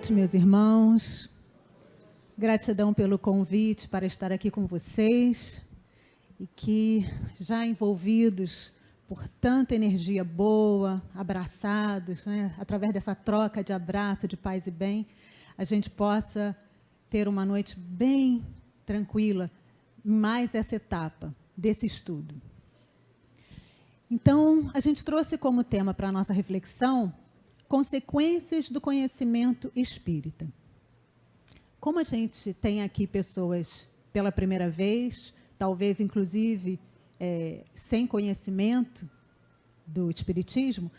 noite, meus irmãos. Gratidão pelo convite para estar aqui com vocês e que, já envolvidos por tanta energia boa, abraçados, né, através dessa troca de abraço, de paz e bem, a gente possa ter uma noite bem tranquila em mais essa etapa desse estudo. Então, a gente trouxe como tema para a nossa reflexão consequências do conhecimento espírita. Como a gente tem aqui pessoas pela primeira vez, talvez inclusive sem conhecimento do espiritismo,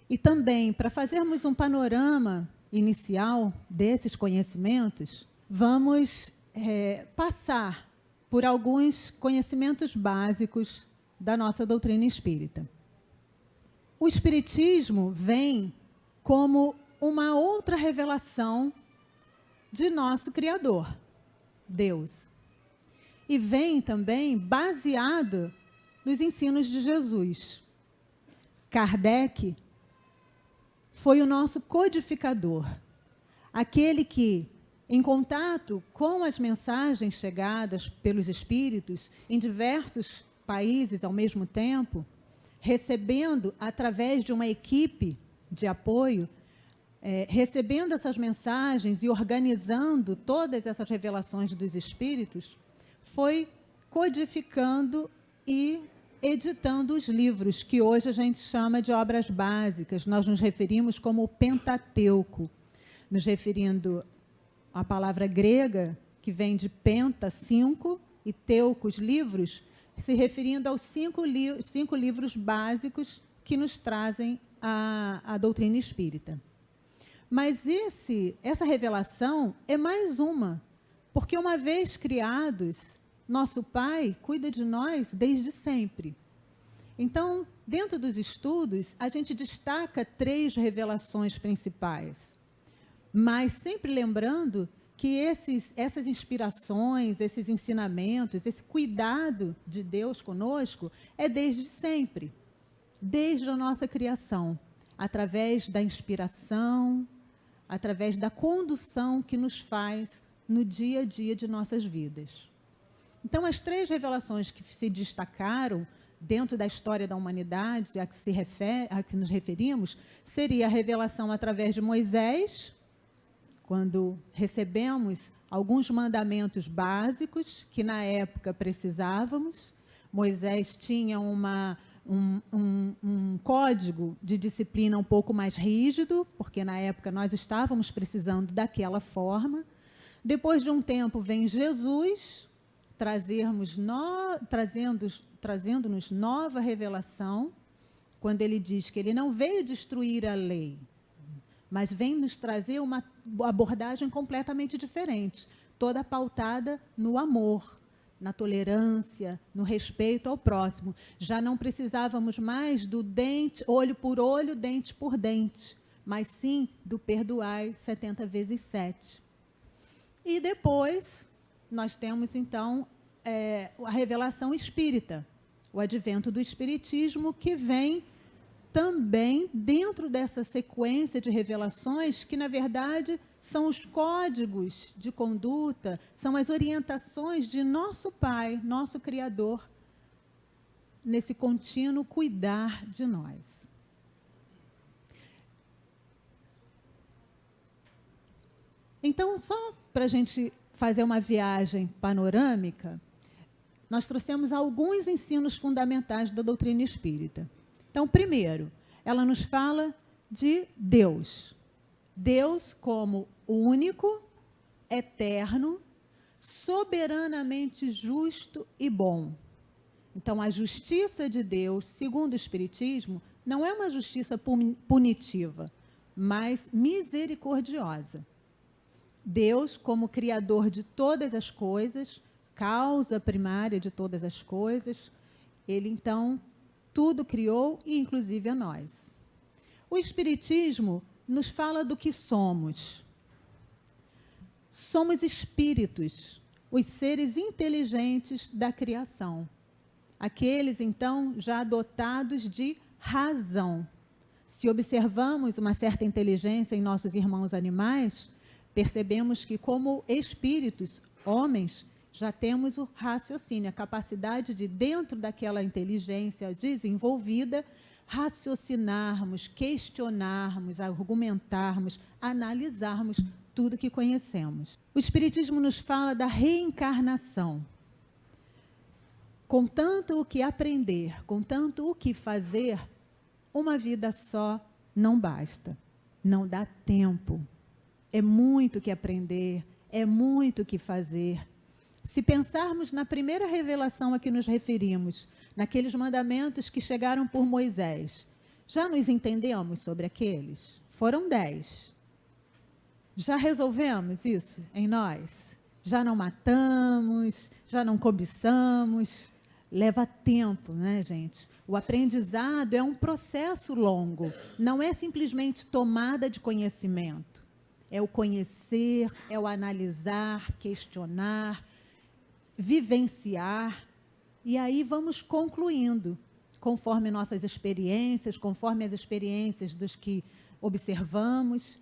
e também para fazermos um panorama inicial desses conhecimentos, vamos passar por alguns conhecimentos básicos da nossa doutrina espírita. O espiritismo vem como uma outra revelação de nosso Criador, Deus. E vem também baseado nos ensinos de Jesus. Kardec foi o nosso codificador, aquele que, em contato com as mensagens chegadas pelos espíritos em diversos países ao mesmo tempo, recebendo através de uma equipe de apoio, recebendo essas mensagens e organizando todas essas revelações dos espíritos, foi codificando e editando os livros, que hoje a gente chama de obras básicas. Nós nos referimos como o Pentateuco, nos referindo à palavra grega, que vem de penta, 5, e teucos, livros, se referindo aos cinco livros básicos que nos trazem a doutrina espírita. Mas essa revelação é mais uma, porque uma vez criados, nosso Pai cuida de nós desde sempre. Então, dentro dos estudos, a gente destaca 3 revelações principais, mas sempre lembrando que essas inspirações, esses ensinamentos, esse cuidado de Deus conosco é desde sempre, desde a nossa criação, através da inspiração, através da condução que nos faz no dia a dia de nossas vidas. Então, as 3 revelações que se destacaram dentro da história da humanidade, a que nos referimos, seria a revelação através de Moisés, quando recebemos alguns mandamentos básicos que, na época, precisávamos. Moisés tinha um código de disciplina um pouco mais rígido, porque, na época, nós estávamos precisando daquela forma. Depois de um tempo, vem Jesus, trazendo-nos nova revelação, quando ele diz que ele não veio destruir a lei, mas vem nos trazer uma abordagem completamente diferente, toda pautada no amor, na tolerância, no respeito ao próximo. Já não precisávamos mais do dente, olho por olho, dente por dente, mas sim do perdoai 70 vezes 7. E depois, nós temos, então, a revelação espírita, o advento do espiritismo, que vem também dentro dessa sequência de revelações que, na verdade, são os códigos de conduta, são as orientações de nosso Pai, nosso Criador, nesse contínuo cuidar de nós. Então, só para a gente fazer uma viagem panorâmica, nós trouxemos alguns ensinos fundamentais da doutrina espírita. Então, primeiro, ela nos fala de Deus. Deus como único, eterno, soberanamente justo e bom. Então, a justiça de Deus, segundo o Espiritismo, não é uma justiça punitiva, mas misericordiosa. Deus, como criador de todas as coisas, causa primária de todas as coisas, ele, então, tudo criou, e inclusive a nós. O Espiritismo nos fala do que somos. Somos espíritos, os seres inteligentes da criação. Aqueles, então, já dotados de razão. Se observamos uma certa inteligência em nossos irmãos animais, percebemos que, como espíritos, homens, já temos o raciocínio, a capacidade de, dentro daquela inteligência desenvolvida, raciocinarmos, questionarmos, argumentarmos, analisarmos tudo que conhecemos. O Espiritismo nos fala da reencarnação. Com tanto o que aprender, com tanto o que fazer, uma vida só não basta, não dá tempo. É muito o que aprender, é muito o que fazer. Se pensarmos na primeira revelação a que nos referimos, naqueles mandamentos que chegaram por Moisés, já nos entendemos sobre aqueles? Foram 10. Já resolvemos isso em nós? Já não matamos, já não cobiçamos? Leva tempo, né, gente? O aprendizado é um processo longo, não é simplesmente tomada de conhecimento. É o conhecer, é o analisar, questionar, vivenciar, e aí vamos concluindo, conforme nossas experiências, conforme as experiências dos que observamos.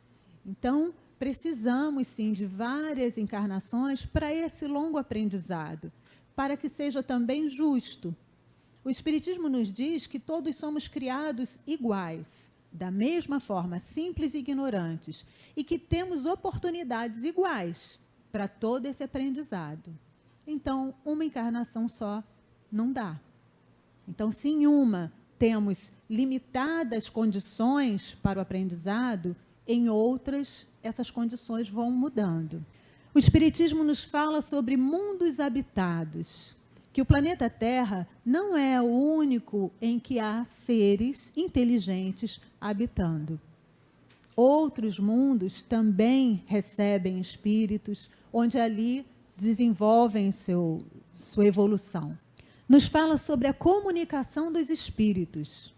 Então, precisamos, sim, de várias encarnações para esse longo aprendizado, para que seja também justo. O Espiritismo nos diz que todos somos criados iguais, da mesma forma, simples e ignorantes, e que temos oportunidades iguais para todo esse aprendizado. Então, uma encarnação só não dá. Então, se em uma temos limitadas condições para o aprendizado, em outras, essas condições vão mudando. O Espiritismo nos fala sobre mundos habitados, que o planeta Terra não é o único em que há seres inteligentes habitando. Outros mundos também recebem espíritos, onde ali desenvolvem sua evolução. Nos fala sobre a comunicação dos espíritos.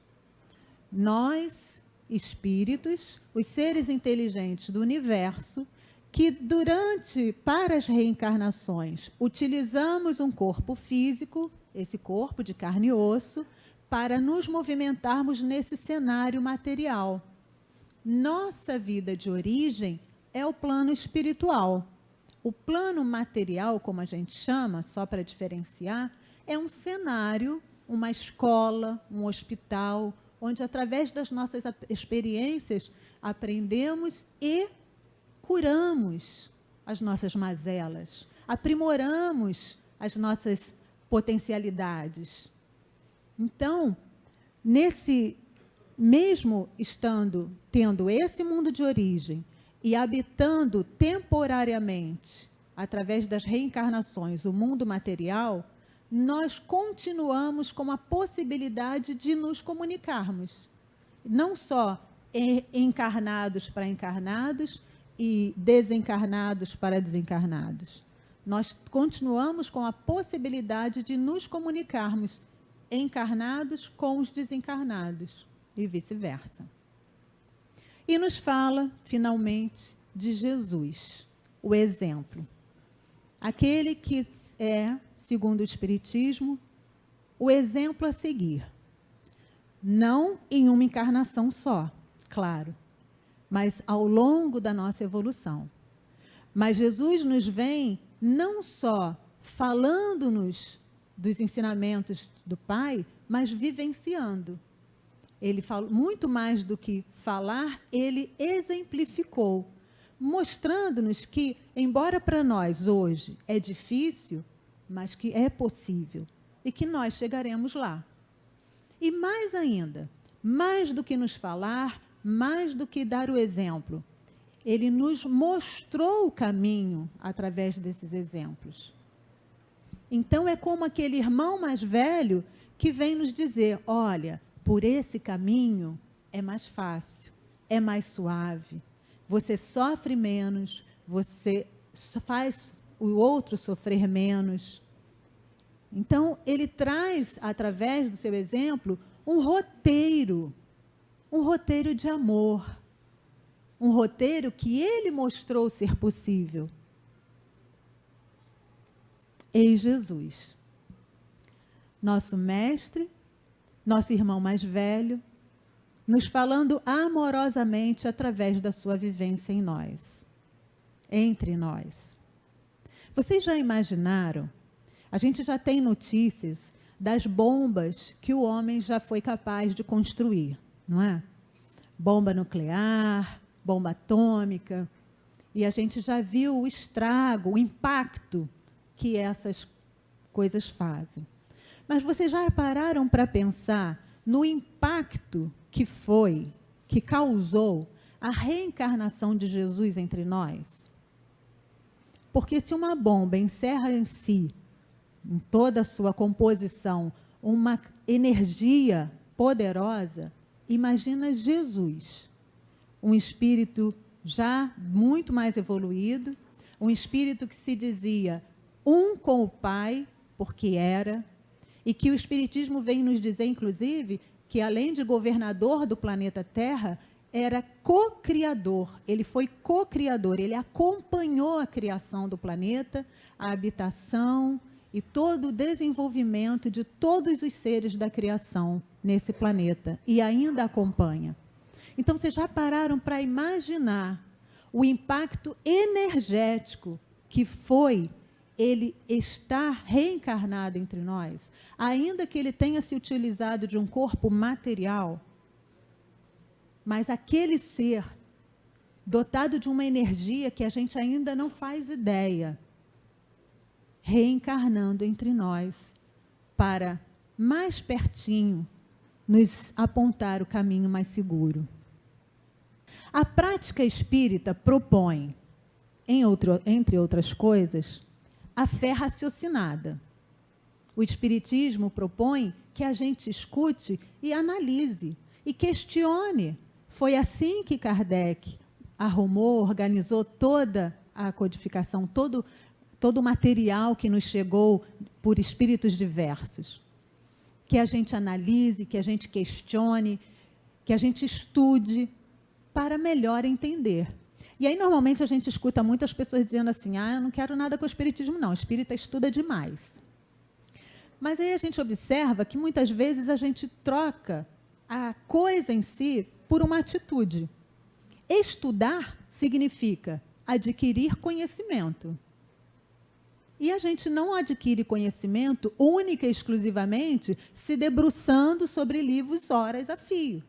Nós, espíritos, os seres inteligentes do universo, que para as reencarnações, utilizamos um corpo físico, esse corpo de carne e osso, para nos movimentarmos nesse cenário material. Nossa vida de origem é o plano espiritual. O plano material, como a gente chama, só para diferenciar, é um cenário, uma escola, um hospital, onde, através das nossas experiências, aprendemos e curamos as nossas mazelas, aprimoramos as nossas potencialidades. Então, mesmo tendo esse mundo de origem e habitando temporariamente, através das reencarnações, o mundo material, nós continuamos com a possibilidade de nos comunicarmos. Não só encarnados para encarnados e desencarnados para desencarnados. Nós continuamos com a possibilidade de nos comunicarmos encarnados com os desencarnados e vice-versa. E nos fala, finalmente, de Jesus, o exemplo. Aquele que é, segundo o Espiritismo, o exemplo a seguir. Não em uma encarnação só, claro, mas ao longo da nossa evolução. Mas Jesus nos vem não só falando-nos dos ensinamentos do Pai, mas vivenciando. Ele falou muito mais do que falar, ele exemplificou, mostrando-nos que, embora para nós hoje é difícil, mas que é possível e que nós chegaremos lá. E mais ainda, mais do que nos falar, mais do que dar o exemplo, ele nos mostrou o caminho através desses exemplos. Então, é como aquele irmão mais velho que vem nos dizer, olha, por esse caminho é mais fácil, é mais suave, você sofre menos, você faz o outro sofrer menos. Então, ele traz, através do seu exemplo, um roteiro de amor, um roteiro que ele mostrou ser possível. Eis Jesus, nosso mestre, nosso irmão mais velho, nos falando amorosamente através da sua vivência em nós. entre nós. Vocês já imaginaram? A gente já tem notícias das bombas que o homem já foi capaz de construir, não é? Bomba nuclear, bomba atômica, e a gente já viu o estrago, o impacto que essas coisas fazem. Mas vocês já pararam para pensar no impacto que causou a reencarnação de Jesus entre nós? Porque se uma bomba encerra em si, em toda a sua composição, uma energia poderosa, imagina Jesus, um espírito já muito mais evoluído, um espírito que se dizia um com o Pai, porque era, e que o Espiritismo vem nos dizer, inclusive, que além de governador do planeta Terra, era co-criador, ele foi co-criador, ele acompanhou a criação do planeta, a habitação e todo o desenvolvimento de todos os seres da criação nesse planeta, e ainda acompanha. Então, vocês já pararam para imaginar o impacto energético que foi ele estar reencarnado entre nós, ainda que ele tenha se utilizado de um corpo material, mas aquele ser dotado de uma energia que a gente ainda não faz ideia, reencarnando entre nós para mais pertinho nos apontar o caminho mais seguro. A prática espírita propõe, entre outras coisas, a fé raciocinada. O Espiritismo propõe que a gente escute e analise e questione. Foi assim que Kardec arrumou, organizou toda a codificação, todo o material que nos chegou por espíritos diversos. Que a gente analise, que a gente questione, que a gente estude para melhor entender. E aí, normalmente, a gente escuta muitas pessoas dizendo assim, eu não quero nada com o espiritismo, não, o espírita estuda demais. Mas aí a gente observa que, muitas vezes, a gente troca a coisa em si por uma atitude. Estudar significa adquirir conhecimento. E a gente não adquire conhecimento única e exclusivamente se debruçando sobre livros horas a fio.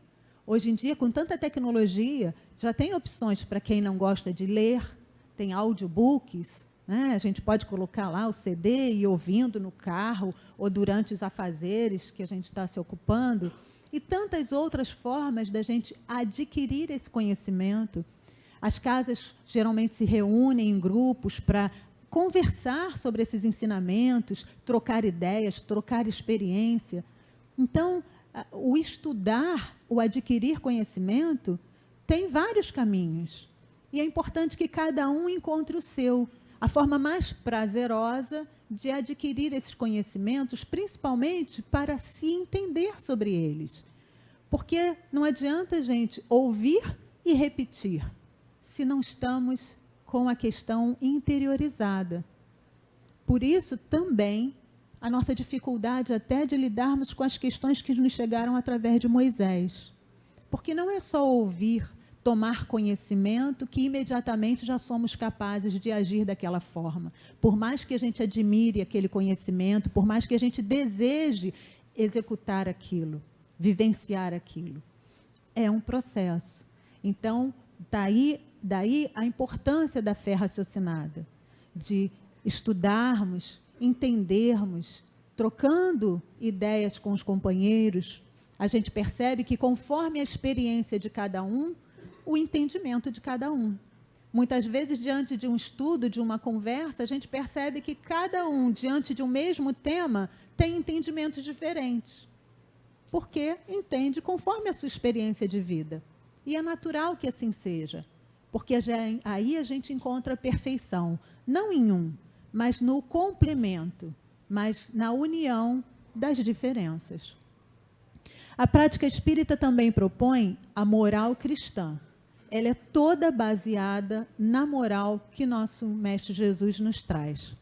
Hoje em dia, com tanta tecnologia, já tem opções para quem não gosta de ler, tem audiobooks, né? A gente pode colocar lá o CD e ir ouvindo no carro ou durante os afazeres que a gente está se ocupando, e tantas outras formas da gente adquirir esse conhecimento. As casas geralmente se reúnem em grupos para conversar sobre esses ensinamentos, trocar ideias, trocar experiência. Então, o estudar, o adquirir conhecimento, tem vários caminhos. E é importante que cada um encontre o seu. A forma mais prazerosa de adquirir esses conhecimentos, principalmente para se entender sobre eles. Porque não adianta a gente ouvir e repetir, se não estamos com a questão interiorizada. Por isso, também, a nossa dificuldade até de lidarmos com as questões que nos chegaram através de Moisés. Porque não é só ouvir, tomar conhecimento, que imediatamente já somos capazes de agir daquela forma. Por mais que a gente admire aquele conhecimento, por mais que a gente deseje executar aquilo, vivenciar aquilo. É um processo. Então, daí a importância da fé raciocinada, de estudarmos, entendermos, trocando ideias com os companheiros, a gente percebe que, conforme a experiência de cada um, o entendimento de cada um. Muitas vezes, diante de um estudo, de uma conversa, a gente percebe que cada um, diante de um mesmo tema, tem entendimentos diferentes. Porque entende conforme a sua experiência de vida. E é natural que assim seja. Porque aí a gente encontra a perfeição, não em um, mas no complemento, mas na união das diferenças. A prática espírita também propõe a moral cristã. Ela é toda baseada na moral que nosso Mestre Jesus nos traz.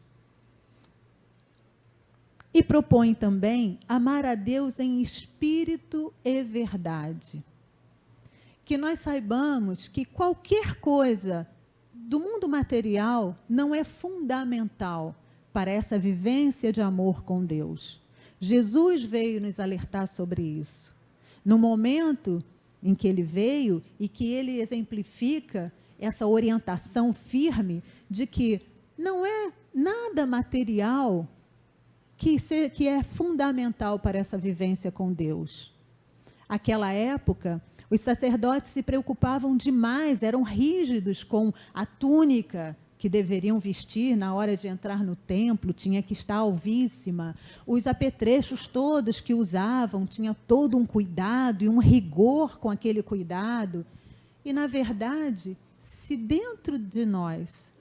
E propõe também amar a Deus em espírito e verdade. Que nós saibamos que qualquer coisa do mundo material não é fundamental para essa vivência de amor com Deus. Jesus veio nos alertar sobre isso. No momento em que ele veio e que ele exemplifica essa orientação firme de que não é nada material que é fundamental para essa vivência com Deus. Aquela época, os sacerdotes se preocupavam demais, eram rígidos com a túnica que deveriam vestir na hora de entrar no templo, tinha que estar alvíssima. Os apetrechos todos que usavam, tinha todo um cuidado e um rigor com aquele cuidado. E, na verdade, se dentro de nós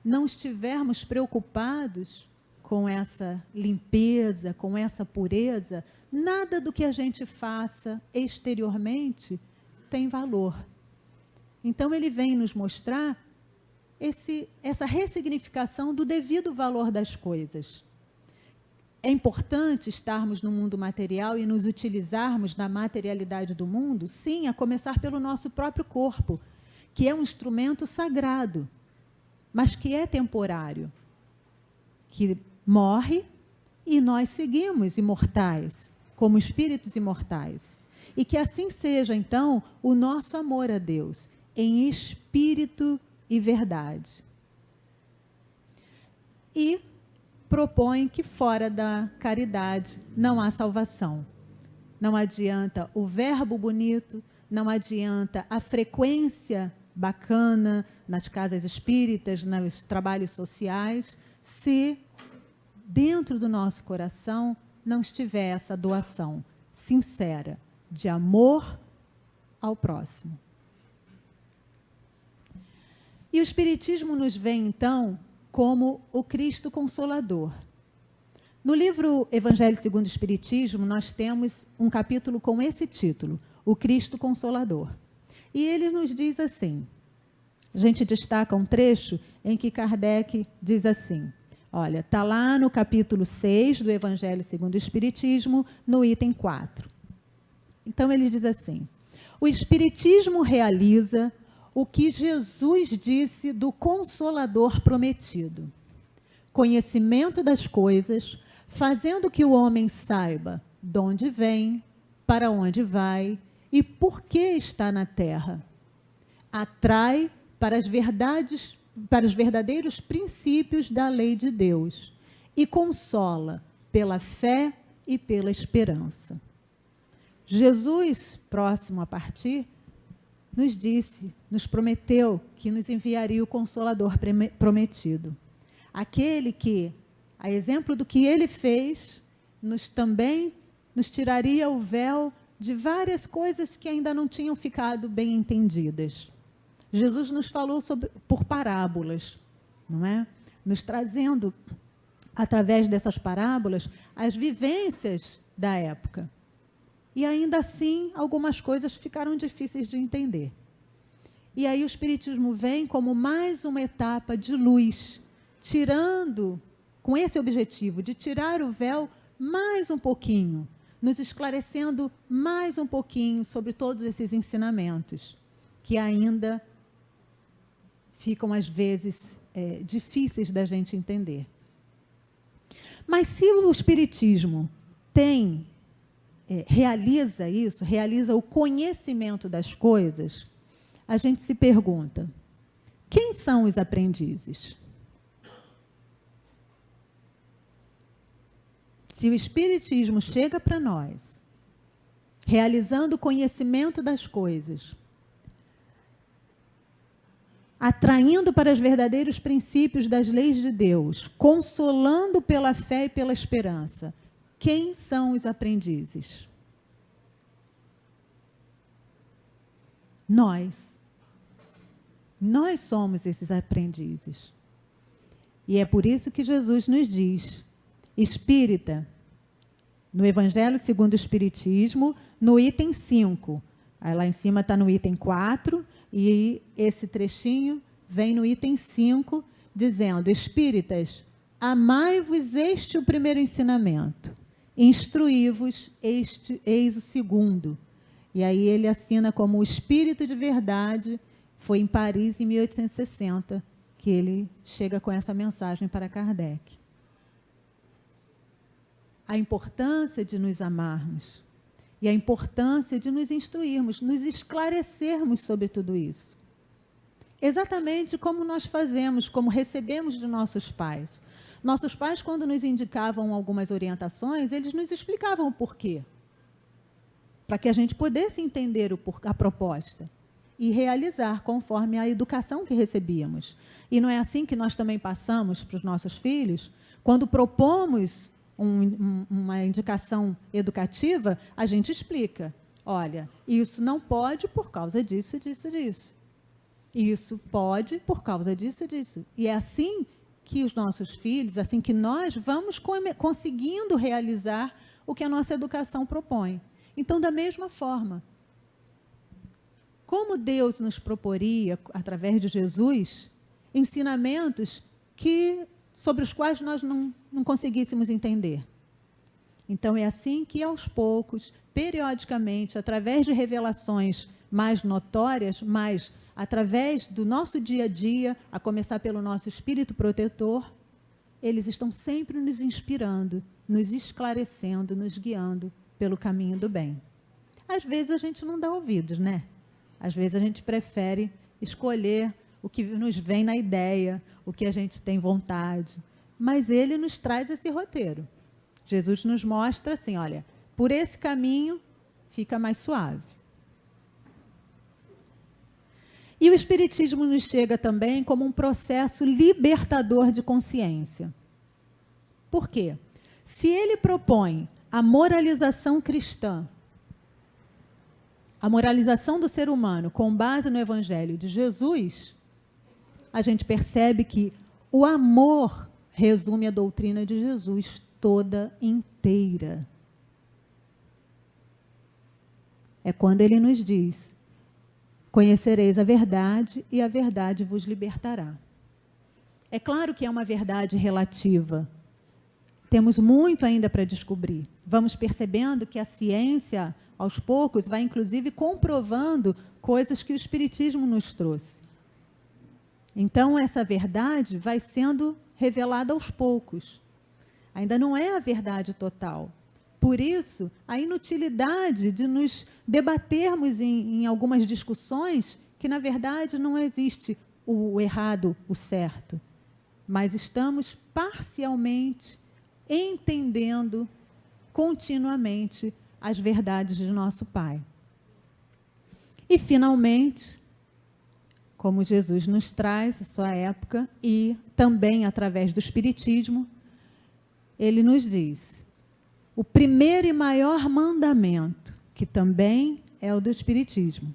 não estivermos preocupados com essa limpeza, com essa pureza, nada do que a gente faça exteriormente tem valor. Então, ele vem nos mostrar essa ressignificação do devido valor das coisas. É importante estarmos no mundo material e nos utilizarmos da materialidade do mundo? Sim, a começar pelo nosso próprio corpo, que é um instrumento sagrado, mas que é temporário, que morre e nós seguimos imortais, como espíritos imortais. E que assim seja, então, o nosso amor a Deus, em espírito e verdade. E propõe que fora da caridade não há salvação. Não adianta o verbo bonito, não adianta a frequência bacana nas casas espíritas, nos trabalhos sociais, se dentro do nosso coração não estiver essa doação sincera de amor ao próximo. E o Espiritismo nos vem, então, como o Cristo Consolador. No livro Evangelho segundo o Espiritismo, nós temos um capítulo com esse título, o Cristo Consolador. E ele nos diz assim, a gente destaca um trecho em que Kardec diz assim, olha, está lá no capítulo 6 do Evangelho segundo o Espiritismo, no item 4. Então, ele diz assim, o Espiritismo realiza o que Jesus disse do Consolador prometido. Conhecimento das coisas, fazendo que o homem saiba de onde vem, para onde vai e por que está na terra. Atrai para as verdades, para os verdadeiros princípios da lei de Deus e consola pela fé e pela esperança. Jesus, próximo a partir, nos disse, nos prometeu que nos enviaria o Consolador prometido. Aquele que, a exemplo do que ele fez, também nos tiraria o véu de várias coisas que ainda não tinham ficado bem entendidas. Jesus nos falou por parábolas, não é? Nos trazendo, através dessas parábolas, as vivências da época. E ainda assim, algumas coisas ficaram difíceis de entender. E aí o Espiritismo vem como mais uma etapa de luz, tirando, com esse objetivo, de tirar o véu mais um pouquinho, nos esclarecendo mais um pouquinho sobre todos esses ensinamentos, que ainda ficam, às vezes, difíceis da gente entender. Mas se o Espiritismo realiza isso, realiza o conhecimento das coisas, a gente se pergunta, quem são os aprendizes? Se o Espiritismo chega para nós, realizando o conhecimento das coisas, atraindo para os verdadeiros princípios das leis de Deus, consolando pela fé e pela esperança, quem são os aprendizes? Nós. Nós somos esses aprendizes. E é por isso que Jesus nos diz, espírita, no Evangelho segundo o Espiritismo, no item 5. Aí lá em cima está no item 4, e esse trechinho vem no item 5, dizendo, espíritas, amai-vos este o primeiro ensinamento. Instruí-vos, eis o segundo. E aí ele assina como o Espírito de verdade Foi em Paris, em 1860, que ele chega com essa mensagem para Kardec. A importância de nos amarmos e a importância de nos instruirmos, nos esclarecermos sobre tudo isso. Exatamente como nós fazemos, como recebemos de nossos pais. Nossos pais, quando nos indicavam algumas orientações, eles nos explicavam o porquê, para que a gente pudesse entender a proposta e realizar conforme a educação que recebíamos. E não é assim que nós também passamos para os nossos filhos? Quando propomos uma indicação educativa, a gente explica, olha, isso não pode por causa disso, disso, disso. Isso pode por causa disso, disso. E é assim que os nossos filhos, assim que nós vamos conseguindo realizar o que a nossa educação propõe. Então, da mesma forma, como Deus nos proporia, através de Jesus, ensinamentos sobre os quais nós não conseguíssemos entender. Então, é assim que, aos poucos, periodicamente, através de revelações mais notórias, mas através do nosso dia a dia, a começar pelo nosso espírito protetor, eles estão sempre nos inspirando, nos esclarecendo, nos guiando pelo caminho do bem. Às vezes a gente não dá ouvidos, né? Às vezes a gente prefere escolher o que nos vem na ideia, o que a gente tem vontade. Mas ele nos traz esse roteiro. Jesus nos mostra assim, olha, por esse caminho fica mais suave. E o Espiritismo nos chega também como um processo libertador de consciência. Por quê? Se ele propõe a moralização cristã, a moralização do ser humano com base no Evangelho de Jesus, a gente percebe que o amor resume a doutrina de Jesus toda inteira. É quando ele nos diz: conhecereis a verdade e a verdade vos libertará. É claro que é uma verdade relativa. Temos muito ainda para descobrir. Vamos percebendo que a ciência, aos poucos, vai inclusive comprovando coisas que o Espiritismo nos trouxe. Então, essa verdade vai sendo revelada aos poucos. Ainda não é a verdade total. Por isso, a inutilidade de nos debatermos em algumas discussões que, na verdade, não existe o errado, o certo, mas estamos parcialmente entendendo continuamente as verdades de nosso Pai. E, finalmente, como Jesus nos traz, a sua época, e também através do Espiritismo, ele nos diz: o primeiro e maior mandamento, que também é o do Espiritismo: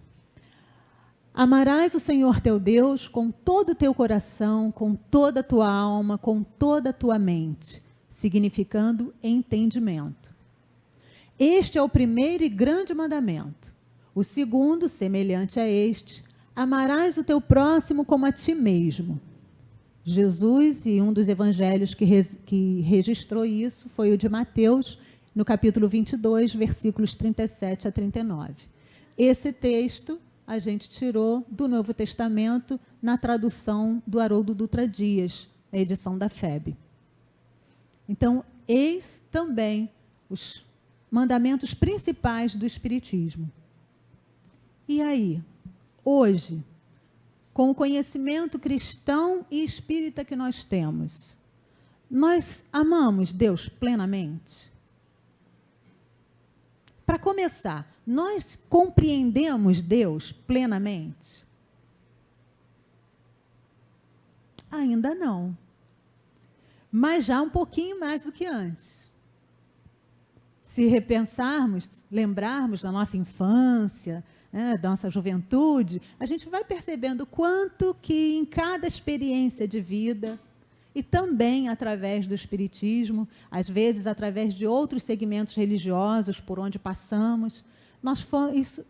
amarás o Senhor teu Deus com todo o teu coração, com toda a tua alma, com toda a tua mente, significando entendimento. Este é o primeiro e grande mandamento. O segundo, semelhante a este: amarás o teu próximo como a ti mesmo. Jesus, e um dos evangelhos que registrou isso, foi o de Mateus, no capítulo 22, versículos 37 a 39. Esse texto a gente tirou do Novo Testamento na tradução do Haroldo Dutra Dias, a edição da FEB. Então, eis também os mandamentos principais do Espiritismo. E aí, hoje, com o conhecimento cristão e espírita que nós temos, nós amamos Deus plenamente? Para começar, nós compreendemos Deus plenamente? Ainda não. Mas já um pouquinho mais do que antes. Se repensarmos, lembrarmos da nossa infância, da nossa juventude, a gente vai percebendo quanto que em cada experiência de vida, e também através do Espiritismo, às vezes através de outros segmentos religiosos por onde passamos,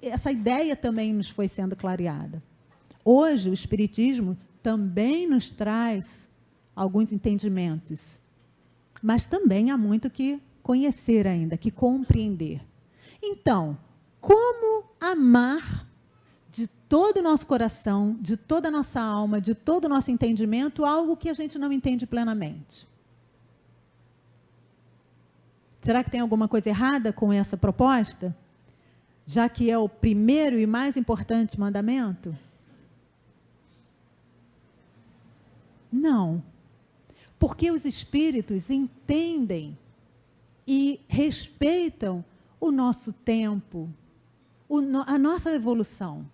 essa ideia também nos foi sendo clareada. Hoje, o Espiritismo também nos traz alguns entendimentos, mas também há muito que conhecer ainda, que compreender. Então, como amar de todo o nosso coração, de toda a nossa alma, de todo o nosso entendimento, algo que a gente não entende plenamente. Será que tem alguma coisa errada com essa proposta? Já que é o primeiro e mais importante mandamento? Não. Porque os espíritos entendem e respeitam o nosso tempo, a nossa evolução,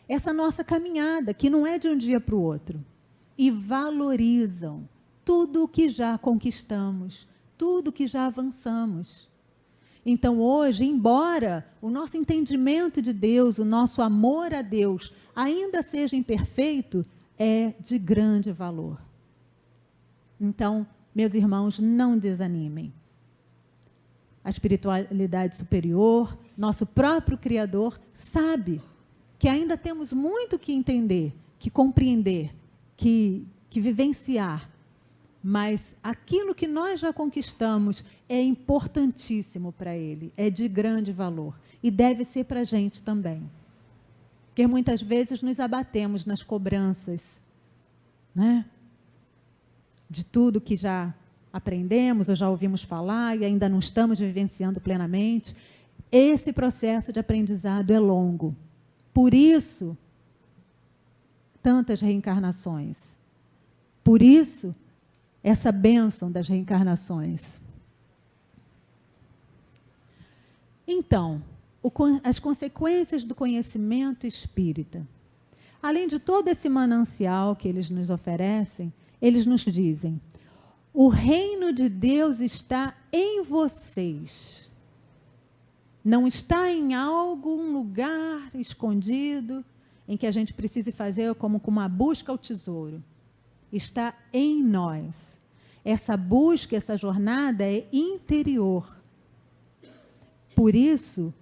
essa nossa caminhada, que não é de um dia para o outro, e valorizam tudo o que já conquistamos, tudo o que já avançamos. Então, hoje, embora o nosso entendimento de Deus, o nosso amor a Deus, ainda seja imperfeito, é de grande valor. Então, meus irmãos, não desanimem. A espiritualidade superior, nosso próprio Criador, sabe que ainda temos muito que entender, que compreender, que vivenciar. Mas aquilo que nós já conquistamos é importantíssimo para Ele, é de grande valor. E deve ser para a gente também. Porque muitas vezes nos abatemos nas cobranças, né? De tudo que já aprendemos ou já ouvimos falar e ainda não estamos vivenciando plenamente. Esse processo de aprendizado é longo. Por isso, tantas reencarnações. Por isso, essa bênção das reencarnações. Então, as consequências do conhecimento espírita. Além de todo esse manancial que eles nos oferecem, eles nos dizem: o reino de Deus está em vocês. Não está em algum lugar escondido, em que a gente precise fazer como com uma busca ao tesouro. Está em nós. Essa busca, essa jornada é interior. Por isso,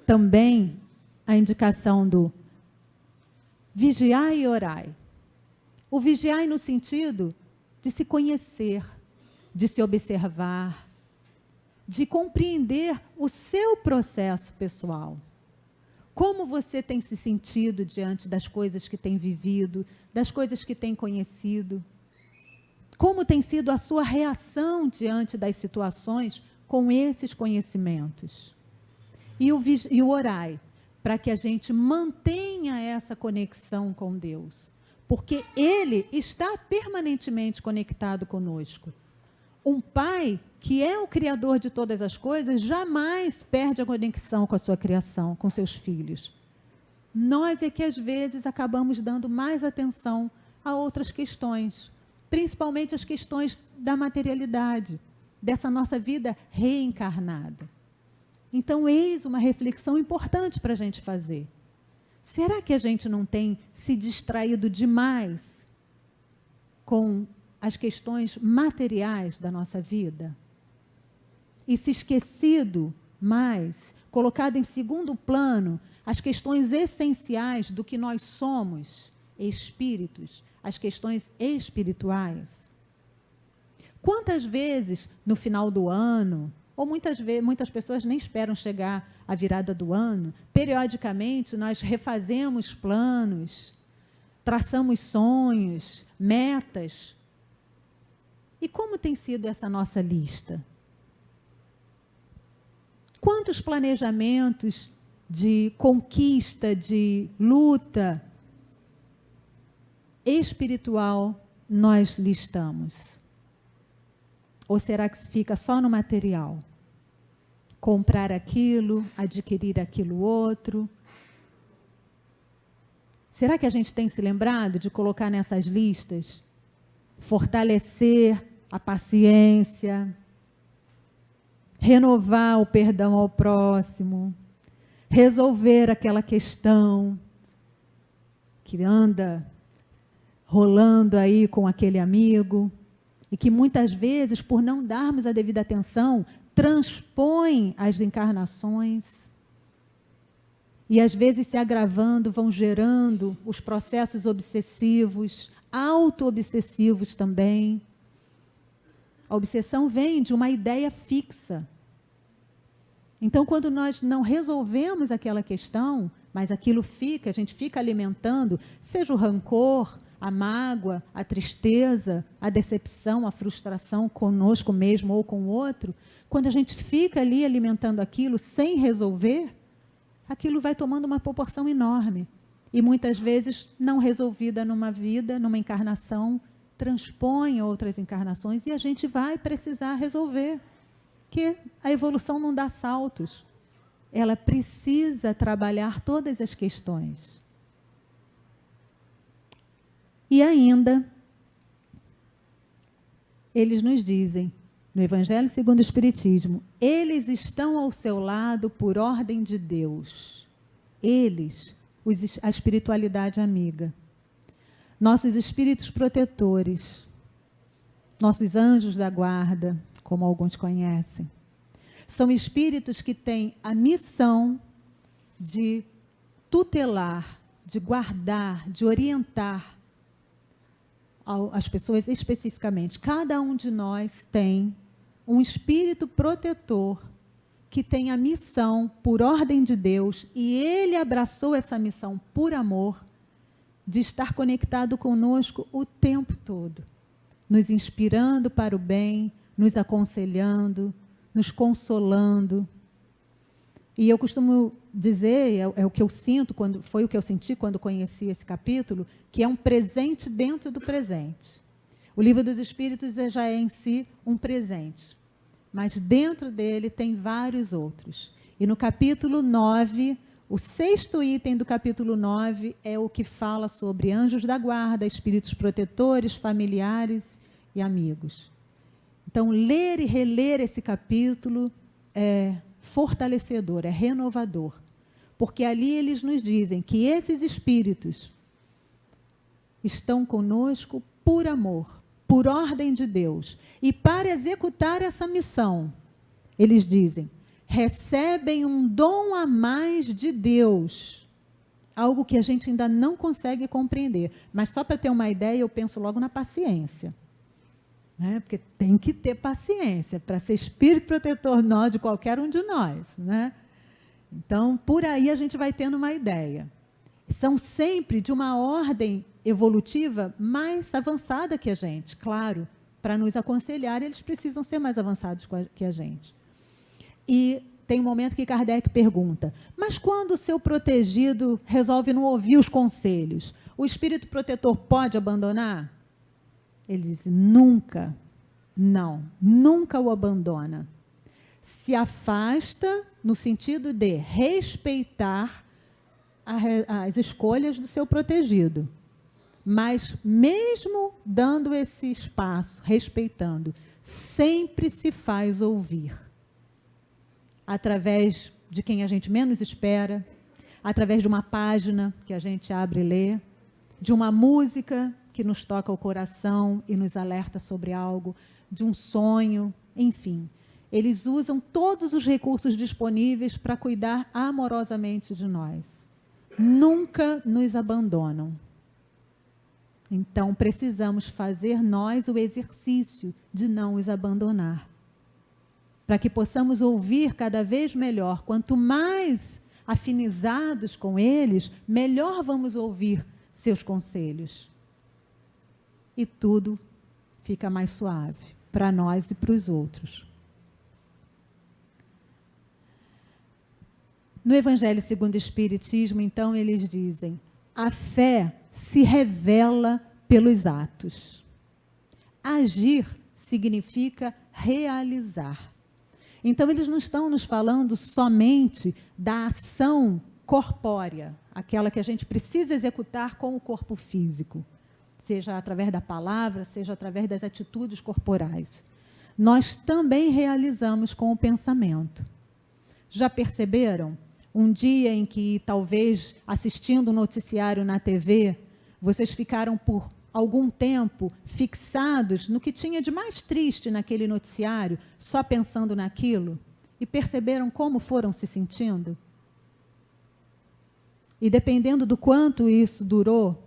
também a indicação do vigiai e orai. O vigiai no sentido de se conhecer, de se observar, de compreender o seu processo pessoal. Como você tem se sentido diante das coisas que tem vivido, das coisas que tem conhecido? Como tem sido a sua reação diante das situações com esses conhecimentos? E o orai, para que a gente mantenha essa conexão com Deus. Porque Ele está permanentemente conectado conosco. Um pai que é o Criador de todas as coisas jamais perde a conexão com a sua criação, com seus filhos. Nós é que às vezes acabamos dando mais atenção a outras questões, principalmente as questões da materialidade, dessa nossa vida reencarnada. Então, eis uma reflexão importante para a gente fazer. Será que a gente não tem se distraído demais com as questões materiais da nossa vida? E se esquecido mais, colocado em segundo plano, as questões essenciais do que nós somos, espíritos, as questões espirituais? Quantas vezes, no final do ano, ou muitas pessoas nem esperam chegar à virada do ano, periodicamente nós refazemos planos, traçamos sonhos, metas. E como tem sido essa nossa lista? Quantos planejamentos de conquista, de luta espiritual nós listamos? Ou será que fica só no material? Comprar aquilo, adquirir aquilo outro. Será que a gente tem se lembrado de colocar nessas listas? Fortalecer a paciência, renovar o perdão ao próximo, resolver aquela questão que anda rolando aí com aquele amigo, e que muitas vezes, por não darmos a devida atenção, transpõe as encarnações, e às vezes se agravando, vão gerando os processos obsessivos, auto-obsessivos também. A obsessão vem de uma ideia fixa. Então, quando nós não resolvemos aquela questão, mas aquilo fica, a gente fica alimentando, seja o rancor, a mágoa, a tristeza, a decepção, a frustração conosco mesmo ou com o outro. Quando a gente fica ali alimentando aquilo sem resolver, aquilo vai tomando uma proporção enorme. E muitas vezes não resolvida numa vida, numa encarnação, transpõe outras encarnações e a gente vai precisar resolver. Porque a evolução não dá saltos. Ela precisa trabalhar todas as questões. E ainda, eles nos dizem, no Evangelho segundo o Espiritismo, eles estão ao seu lado por ordem de Deus. Eles, a espiritualidade amiga. Nossos espíritos protetores, nossos anjos da guarda, como alguns conhecem, são espíritos que têm a missão de tutelar, de guardar, de orientar as pessoas especificamente. Cada um de nós tem um espírito protetor que tem a missão, por ordem de Deus, e ele abraçou essa missão por amor, de estar conectado conosco o tempo todo, nos inspirando para o bem, nos aconselhando, nos consolando. E eu costumo dizer, é o que eu sinto, foi o que eu senti quando conheci esse capítulo, que é um presente dentro do presente. O Livro dos Espíritos já é em si um presente, mas dentro dele tem vários outros. E no capítulo 9, o 6º item do capítulo 9 é o que fala sobre anjos da guarda, espíritos protetores, familiares e amigos. Então, ler e reler esse capítulo é fortalecedor, é renovador, porque ali eles nos dizem que esses espíritos estão conosco por amor, por ordem de Deus, e para executar essa missão, eles dizem, recebem um dom a mais de Deus, algo que a gente ainda não consegue compreender, mas só para ter uma ideia, eu penso logo na paciência. Né? Porque tem que ter paciência para ser espírito protetor de qualquer um de nós. Né? Então, por aí a gente vai tendo uma ideia. São sempre de uma ordem evolutiva mais avançada que a gente, claro. Para nos aconselhar, eles precisam ser mais avançados que a gente. E tem um momento que Kardec pergunta, mas quando o seu protegido resolve não ouvir os conselhos, o espírito protetor pode abandonar? Ele diz, nunca, não, nunca o abandona. Se afasta no sentido de respeitar as escolhas do seu protegido. Mas mesmo dando esse espaço, respeitando, sempre se faz ouvir. Através de quem a gente menos espera, através de uma página que a gente abre e lê, de uma música que nos toca o coração e nos alerta sobre algo, de um sonho, enfim. Eles usam todos os recursos disponíveis para cuidar amorosamente de nós. Nunca nos abandonam. Então, precisamos fazer nós o exercício de não os abandonar. Para que possamos ouvir cada vez melhor. Quanto mais afinizados com eles, melhor vamos ouvir seus conselhos. E tudo fica mais suave para nós e para os outros. No Evangelho segundo o Espiritismo, então, eles dizem, a fé se revela pelos atos. Agir significa realizar. Então, eles não estão nos falando somente da ação corpórea, aquela que a gente precisa executar com o corpo físico, seja através da palavra, seja através das atitudes corporais. Nós também realizamos com o pensamento. Já perceberam? Um dia em que, talvez, assistindo um noticiário na TV, vocês ficaram por algum tempo fixados no que tinha de mais triste naquele noticiário, só pensando naquilo, e perceberam como foram se sentindo? E dependendo do quanto isso durou,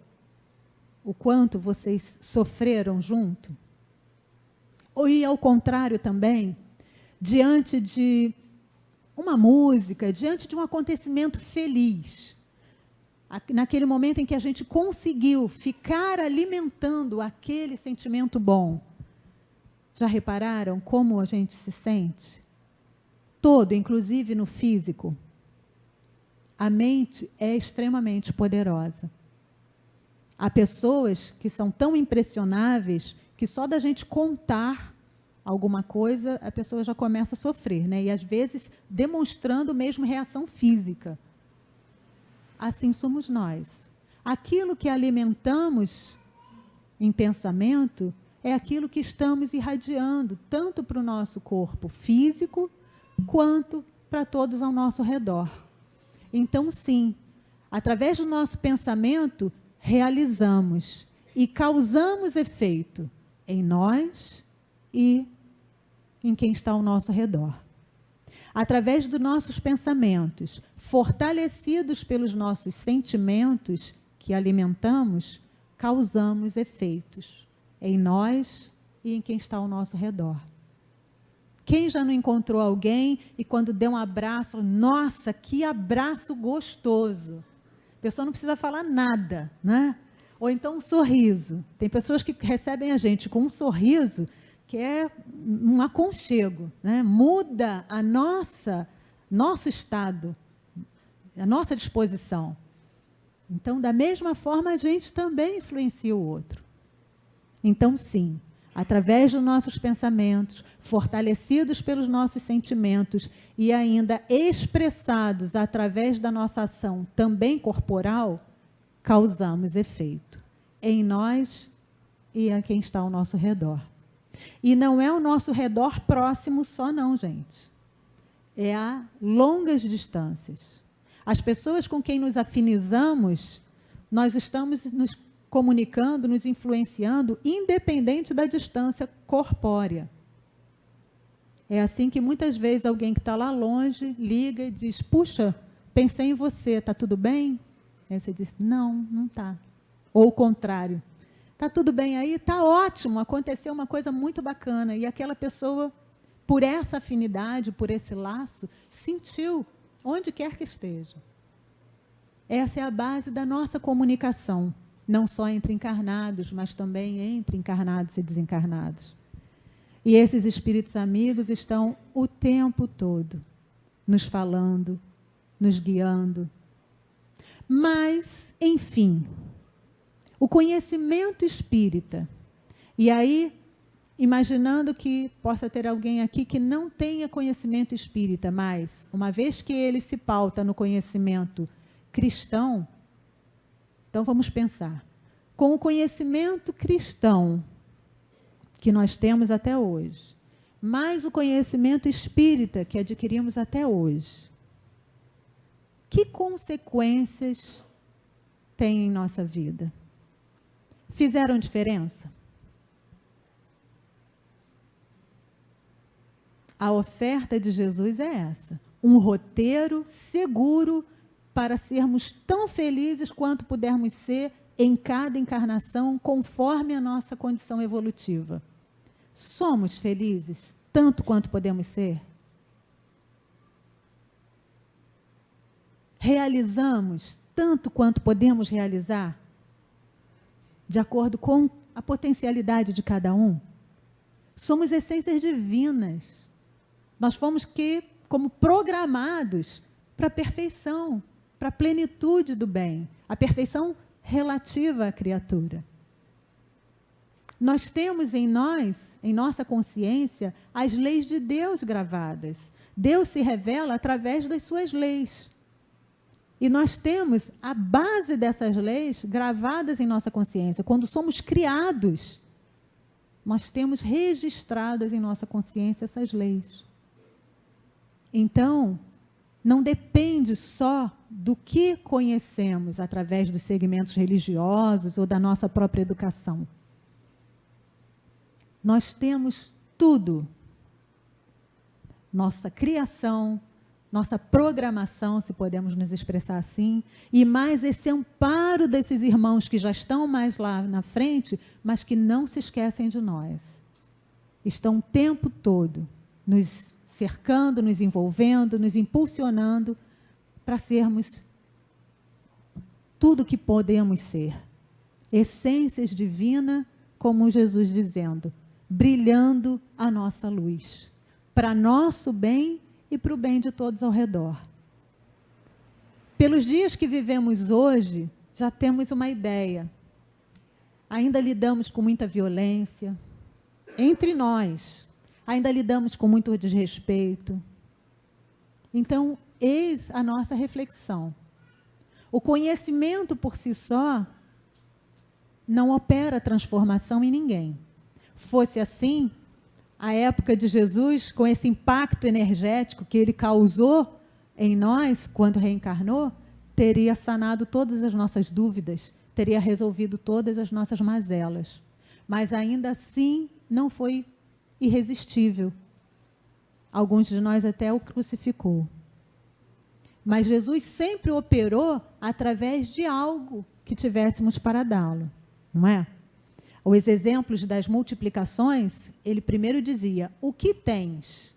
o quanto vocês sofreram junto, ou e ao contrário também, diante de uma música, diante de um acontecimento feliz, naquele momento em que a gente conseguiu ficar alimentando aquele sentimento bom, já repararam como a gente se sente? Todo, inclusive no físico. A mente é extremamente poderosa. Há pessoas que são tão impressionáveis que só da gente contar alguma coisa, a pessoa já começa a sofrer, né? E às vezes demonstrando mesmo reação física. Assim somos nós. Aquilo que alimentamos em pensamento é aquilo que estamos irradiando, tanto para o nosso corpo físico, quanto para todos ao nosso redor. Então, sim, através do nosso pensamento, realizamos e causamos efeito em nós e em quem está ao nosso redor. Através dos nossos pensamentos, fortalecidos pelos nossos sentimentos que alimentamos, causamos efeitos em nós e em quem está ao nosso redor. Quem já não encontrou alguém e quando deu um abraço, falou, nossa, que abraço gostoso. A pessoa não precisa falar nada, né? Ou então um sorriso. Tem pessoas que recebem a gente com um sorriso que é um aconchego, né? Muda a nosso estado, a nossa disposição. Então, da mesma forma, a gente também influencia o outro. Então, sim, através dos nossos pensamentos, fortalecidos pelos nossos sentimentos e ainda expressados através da nossa ação também corporal, causamos efeito em nós e a quem está ao nosso redor. E não é o nosso redor próximo só não, gente. É a longas distâncias. As pessoas com quem nos afinizamos, nós estamos nos comunicando, nos influenciando, independente da distância corpórea. É assim que muitas vezes alguém que está lá longe liga e diz, puxa, pensei em você, está tudo bem? Aí você diz, não, não está. Ou o contrário, está tudo bem aí? Está ótimo, aconteceu uma coisa muito bacana. E aquela pessoa, por essa afinidade, por esse laço, sentiu, onde quer que esteja. Essa é a base da nossa comunicação, não só entre encarnados, mas também entre encarnados e desencarnados. E esses espíritos amigos estão o tempo todo nos falando, nos guiando. Mas, enfim, o conhecimento espírita, e aí, imaginando que possa ter alguém aqui que não tenha conhecimento espírita, mas, uma vez que ele se pauta no conhecimento cristão, então vamos pensar, com o conhecimento cristão que nós temos até hoje, mais o conhecimento espírita que adquirimos até hoje, que consequências tem em nossa vida? Fizeram diferença? A oferta de Jesus é essa, um roteiro seguro para sermos tão felizes quanto pudermos ser em cada encarnação, conforme a nossa condição evolutiva. Somos felizes tanto quanto podemos ser? Realizamos tanto quanto podemos realizar? De acordo com a potencialidade de cada um? Somos essências divinas. Nós fomos como programados para a perfeição, para a plenitude do bem, a perfeição relativa à criatura. Nós temos em nós, em nossa consciência, as leis de Deus gravadas. Deus se revela através das suas leis. E nós temos a base dessas leis gravadas em nossa consciência. Quando somos criados, nós temos registradas em nossa consciência essas leis. Então, não depende só do que conhecemos através dos segmentos religiosos ou da nossa própria educação. Nós temos tudo. Nossa criação, nossa programação, se podemos nos expressar assim, e mais esse amparo desses irmãos que já estão mais lá na frente, mas que não se esquecem de nós. Estão o tempo todo nos cercando, nos envolvendo, nos impulsionando para sermos tudo que podemos ser. Essências divinas, como Jesus dizendo, brilhando a nossa luz, para nosso bem e para o bem de todos ao redor. Pelos dias que vivemos hoje, já temos uma ideia. Ainda lidamos com muita violência entre nós, ainda lidamos com muito desrespeito. Então, eis a nossa reflexão. O conhecimento por si só não opera transformação em ninguém. Fosse assim, a época de Jesus, com esse impacto energético que ele causou em nós, quando reencarnou, teria sanado todas as nossas dúvidas, teria resolvido todas as nossas mazelas. Mas ainda assim, não foi irresistível. Alguns de nós até o crucificou. Mas Jesus sempre operou através de algo que tivéssemos para dá-lo, não é? Os exemplos das multiplicações, ele primeiro dizia, o que tens?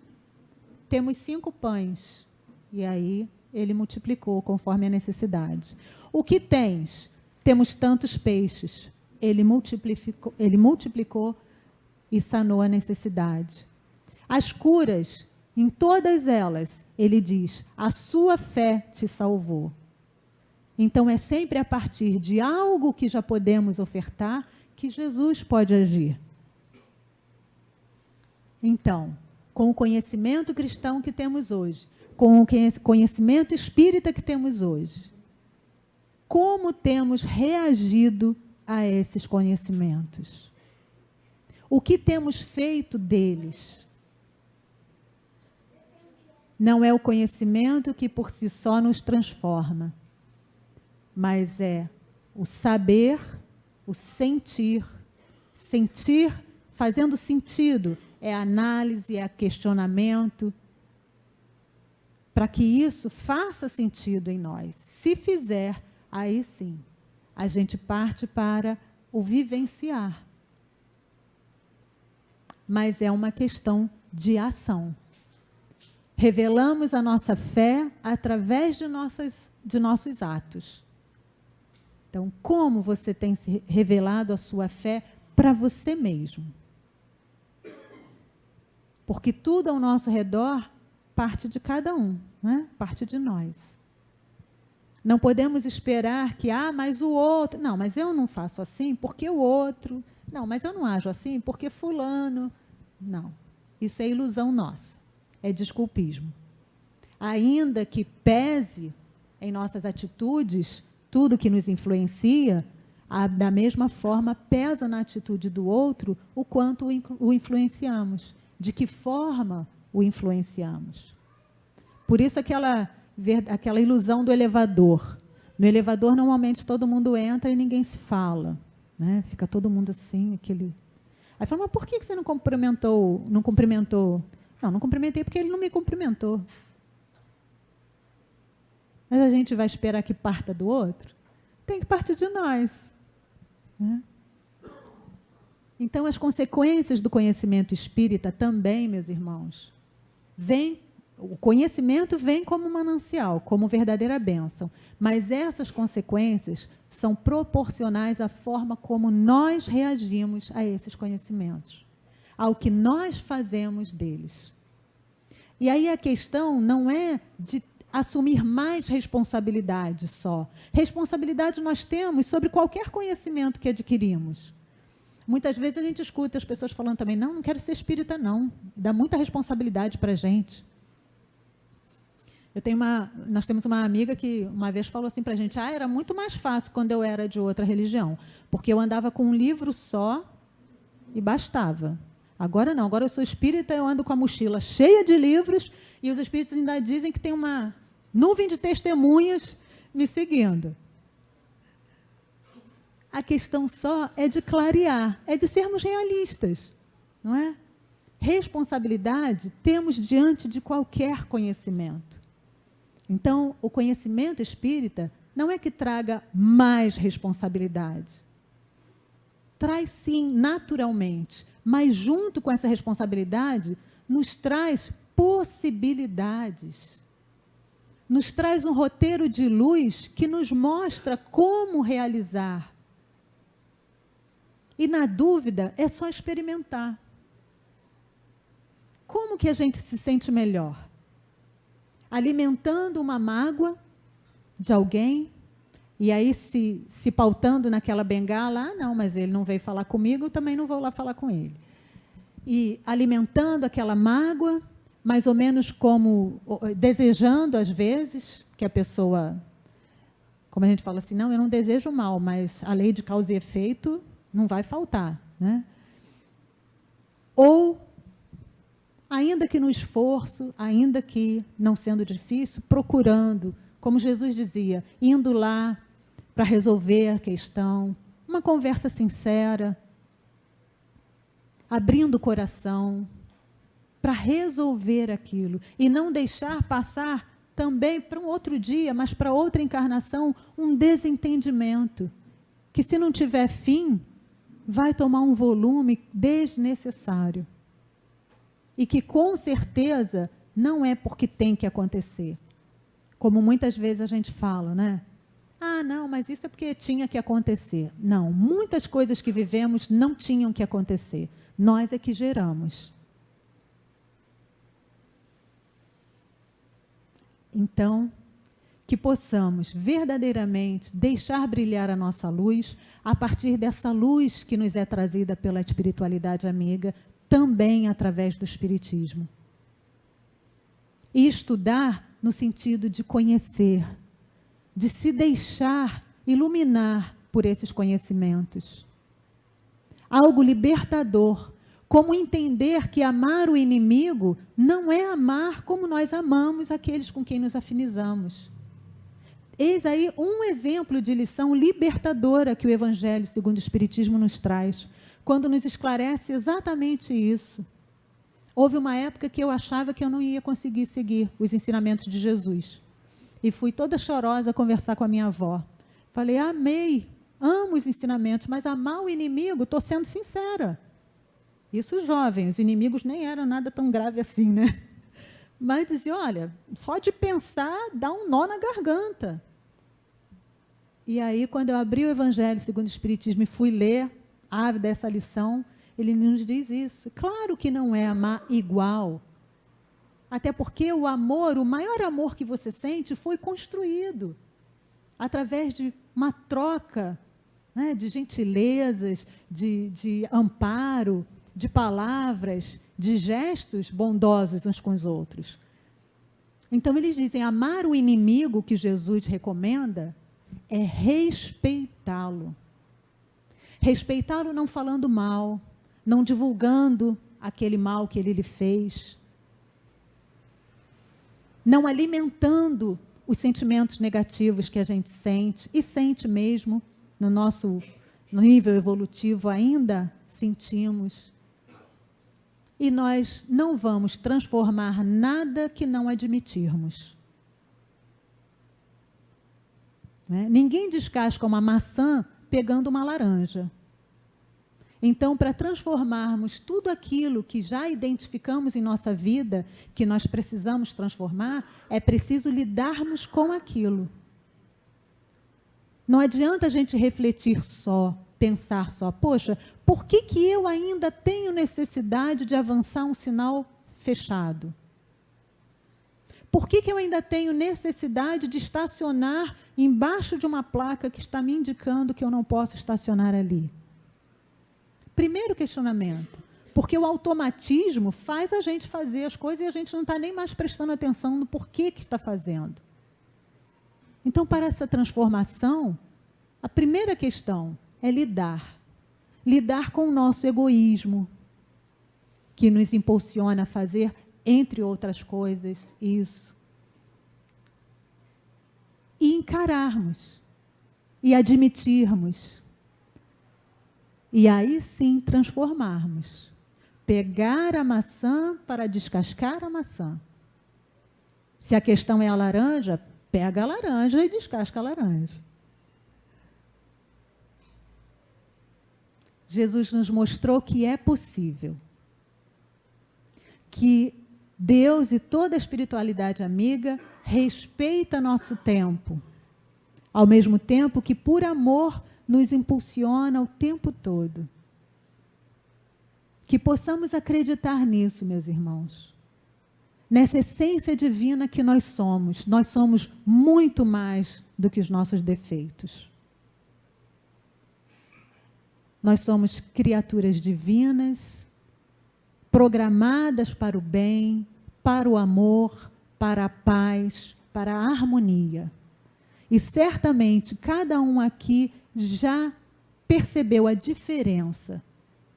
Temos 5 pães. E aí ele multiplicou conforme a necessidade. O que tens? Temos tantos peixes. Ele multiplicou e sanou a necessidade. As curas, em todas elas, ele diz, a sua fé te salvou. Então é sempre a partir de algo que já podemos ofertar que Jesus pode agir. Então, com o conhecimento cristão que temos hoje, com o conhecimento espírita que temos hoje, como temos reagido a esses conhecimentos? O que temos feito deles? Não é o conhecimento que por si só nos transforma, mas é o saber, o sentir fazendo sentido, é análise, é questionamento, para que isso faça sentido em nós. Se fizer, aí sim, a gente parte para o vivenciar. Mas é uma questão de ação. Revelamos a nossa fé através de nossos atos. Então, como você tem se revelado a sua fé para você mesmo? Porque tudo ao nosso redor parte de cada um, né? Parte de nós. Não podemos esperar que, mas o outro... Não, mas eu não faço assim porque o outro... Não, mas eu não ajo assim porque fulano... Não, isso é ilusão nossa, é desculpismo. Ainda que pese em nossas atitudes tudo que nos influencia, da mesma forma pesa na atitude do outro o quanto o influenciamos, de que forma o influenciamos. Por isso aquela ilusão do elevador. No elevador, normalmente, todo mundo entra e ninguém se fala, né? Fica todo mundo assim, aquele... Aí fala, mas por que você não cumprimentou? Não, não cumprimentei porque ele não me cumprimentou. Mas a gente vai esperar que parta do outro? Tem que partir de nós, né? Então, as consequências do conhecimento espírita também, meus irmãos, o conhecimento vem como manancial, como verdadeira bênção, mas essas consequências são proporcionais à forma como nós reagimos a esses conhecimentos, ao que nós fazemos deles. E aí a questão não é de assumir mais responsabilidade só. Responsabilidade nós temos sobre qualquer conhecimento que adquirimos. Muitas vezes a gente escuta as pessoas falando também, não quero ser espírita não, dá muita responsabilidade para a gente. Nós temos uma amiga que uma vez falou assim para a gente, era muito mais fácil quando eu era de outra religião, porque eu andava com um livro só e bastava. Agora não, agora eu sou espírita, eu ando com a mochila cheia de livros e os espíritos ainda dizem que tem uma nuvem de testemunhas me seguindo. A questão só é de clarear, é de sermos realistas, não é? Responsabilidade temos diante de qualquer conhecimento. Então, o conhecimento espírita não é que traga mais responsabilidade. Traz sim, naturalmente, mas junto com essa responsabilidade, nos traz possibilidades. nos traz um roteiro de luz que nos mostra como realizar. E na dúvida, é só experimentar. Como que a gente se sente melhor? Alimentando uma mágoa de alguém, e aí se pautando naquela bengala, não, mas ele não veio falar comigo, eu também não vou lá falar com ele. E alimentando aquela mágoa, mais ou menos como desejando, às vezes, que a pessoa, como a gente fala assim, não, eu não desejo mal, mas a lei de causa e efeito não vai faltar, né? Ou, ainda que no esforço, ainda que não sendo difícil, procurando, como Jesus dizia, indo lá para resolver a questão, uma conversa sincera, abrindo o coração para resolver aquilo e não deixar passar também para um outro dia, mas para outra encarnação, um desentendimento, que se não tiver fim, vai tomar um volume desnecessário. E que com certeza não é porque tem que acontecer. Como muitas vezes a gente fala, né? Ah, não, mas isso é porque tinha que acontecer. Não, muitas coisas que vivemos não tinham que acontecer. Nós é que geramos. Então, que possamos verdadeiramente deixar brilhar a nossa luz, a partir dessa luz que nos é trazida pela espiritualidade amiga, também através do Espiritismo. E estudar no sentido de conhecer, de se deixar iluminar por esses conhecimentos. Algo libertador, como entender que amar o inimigo não é amar como nós amamos aqueles com quem nos afinizamos. Eis aí um exemplo de lição libertadora que o Evangelho, segundo o Espiritismo, nos traz, quando nos esclarece exatamente isso. Houve uma época que eu achava que eu não ia conseguir seguir os ensinamentos de Jesus. E fui toda chorosa conversar com a minha avó. Falei, amei, amo os ensinamentos, mas amar o inimigo, estou sendo sincera. Isso jovem, os inimigos nem eram nada tão grave assim, né? Mas dizia, olha, só de pensar dá um nó na garganta. E aí, quando eu abri o Evangelho segundo o Espiritismo e fui ler, ávida dessa lição, ele nos diz isso. Claro que não é amar igual. Até porque o amor, o maior amor que você sente, foi construído através de uma troca, né, de gentilezas, de amparo, de palavras, de gestos bondosos uns com os outros. Então, eles dizem, amar o inimigo que Jesus recomenda é respeitá-lo. Respeitá-lo não falando mal, não divulgando aquele mal que ele lhe fez, não alimentando os sentimentos negativos que a gente sente, e sente mesmo, no nosso nível evolutivo ainda sentimos. E nós não vamos transformar nada que não admitirmos. Né? Ninguém descasca uma maçã pegando uma laranja. Então, para transformarmos tudo aquilo que já identificamos em nossa vida, que nós precisamos transformar, é preciso lidarmos com aquilo. Não adianta a gente refletir só, pensar só, poxa, por que eu ainda tenho necessidade de avançar um sinal fechado? Por que eu ainda tenho necessidade de estacionar embaixo de uma placa que está me indicando que eu não posso estacionar ali? Primeiro questionamento, porque o automatismo faz a gente fazer as coisas e a gente não está nem mais prestando atenção no porquê que está fazendo. Então, para essa transformação, a primeira questão é lidar. Lidar com o nosso egoísmo, que nos impulsiona a fazer, entre outras coisas, isso. E encararmos, e admitirmos. E aí sim transformarmos. Pegar a maçã para descascar a maçã. Se a questão é a laranja, pega a laranja e descasca a laranja. Jesus nos mostrou que é possível. Que Deus e toda a espiritualidade amiga respeita nosso tempo, ao mesmo tempo que, por amor, nos impulsiona o tempo todo. Que possamos acreditar nisso, meus irmãos. Nessa essência divina que nós somos muito mais do que os nossos defeitos. Nós somos criaturas divinas, programadas para o bem, para o amor, para a paz, para a harmonia. E certamente cada um aqui já percebeu a diferença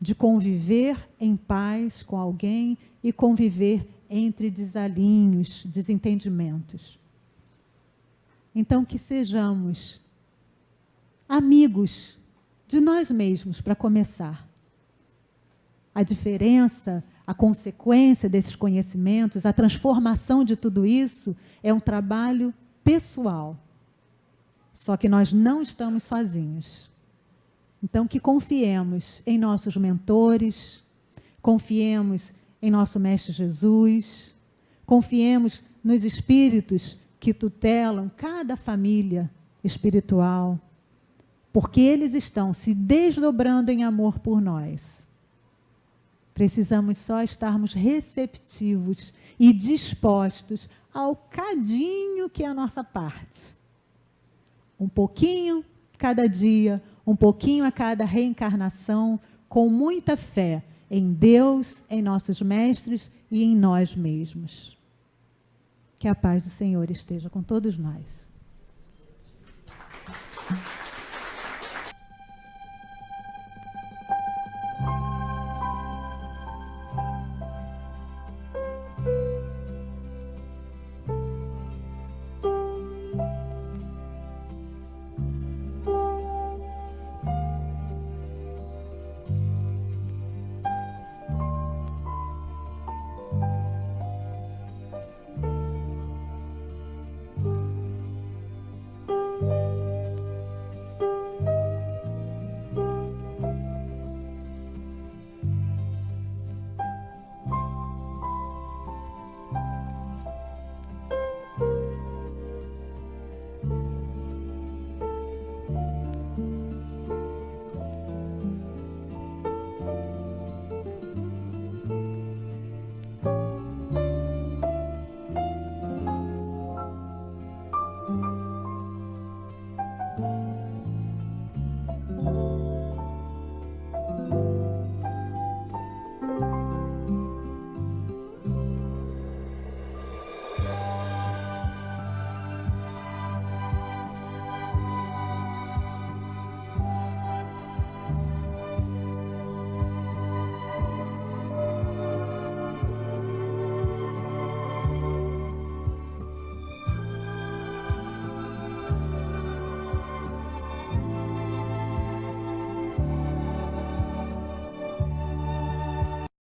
de conviver em paz com alguém e conviver entre desalinhos, desentendimentos. Então, que sejamos amigos de nós mesmos, para começar. A diferença, a consequência desses conhecimentos, a transformação de tudo isso é um trabalho pessoal. Só que nós não estamos sozinhos. Então, que confiemos em nossos mentores, confiemos em nosso Mestre Jesus, confiemos nos espíritos que tutelam cada família espiritual, porque eles estão se desdobrando em amor por nós. Precisamos só estarmos receptivos e dispostos ao cadinho que é a nossa parte. Um pouquinho cada dia, um pouquinho a cada reencarnação, com muita fé em Deus, em nossos mestres e em nós mesmos. Que a paz do Senhor esteja com todos nós.